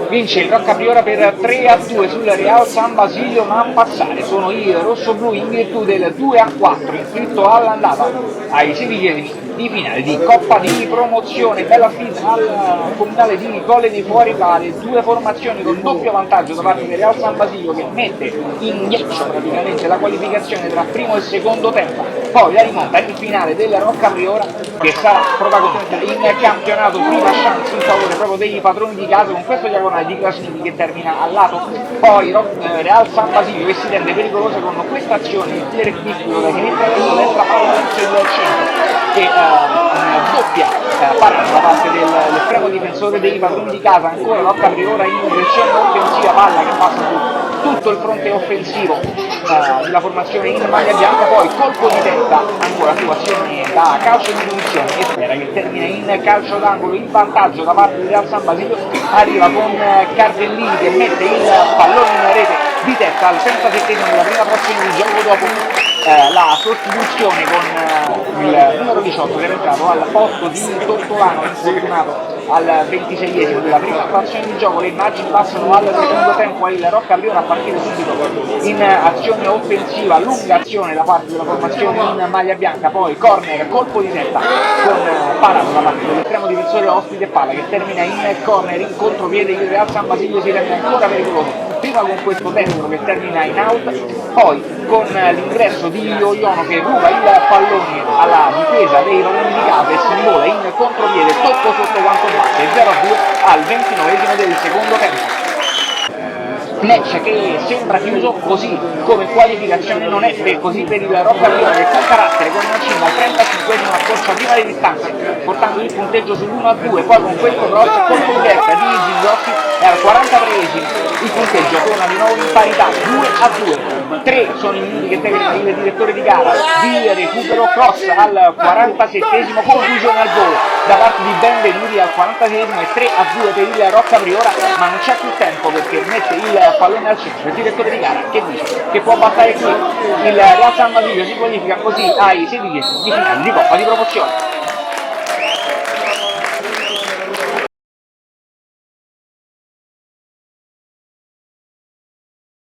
Vince il Rocca Priora per 3-2 sul Real San Basilio, ma a passare sono i rossoblù in virtù del 2-4 inflitto all'andata ai 16esimi di finale di Coppa di Promozione. Bella sfida al comunale di Colle dei Fuorivale, due formazioni con doppio vantaggio da parte del Real San Basilio che mette in ghiaccio praticamente la qualificazione tra primo e secondo tempo, poi la rimonta in finale del Rocca Priora che sarà protagonista in campionato, prima chance in favore proprio dei padroni di casa con questo diagonale di Krasniki che termina al lato, poi Real San Basilio che si rende pericolosa con questa azione di tiro piccolo da sinistra verso destra, palla verso il centro che doppia parata da parte dell'estremo difensore dei padroni di casa, ancora Rocca Priora in direzione offensiva, palla che passa su tutto il fronte offensivo della formazione in maglia bianca, poi colpo di testa ancora su azione da calcio di punizione e spera che termina in calcio d'angolo, in vantaggio da parte di Real San Basilio, arriva con Cardellini che mette il pallone in rete di testa al 37esimo della prima frazione di gioco dopo la sostituzione con il numero 18 che era entrato al posto di Tortolano, infortunato al 26esimo della prima frazione di gioco. Le immagini passano al secondo tempo, il Rocca Priora a partire subito in azione offensiva, lunga azione da parte della formazione in maglia bianca, poi corner, colpo di testa con parata da parte dell'estremo difensore ospite e palla che termina in corner, in contropiede il Real San Basilio si rende ancora pericoloso, prima con questo destro che termina in out, poi con l'ingresso di Ioiono che ruba il pallone alla difesa dei padroni di casa e si vola in contropiede, tocco sotto quanto batte, 0-2 al 29esimo del secondo tempo. Match che sembra chiuso, così come qualificazione non è così per il Rocca Priora che con carattere, con una cima al 35esimo accorcia prima le distanze portando il punteggio sull'1-2, poi con questo cross colpo di testa di Zingrossi e al 43esimo il punteggio torna di nuovo in parità, 2-2, 3 sono i minuti che termina il direttore di gara di recupero, cross al 47esimo, conclusione al volo da parte di Benvenuti al 46esimo e 3-2 per il Rocca Priora, ma non c'è più tempo perché mette il pallone al centro, il direttore di gara che dice che può bastare qui, il Real San Basilio si qualifica così ai 16 di finale di Coppa di Promozione.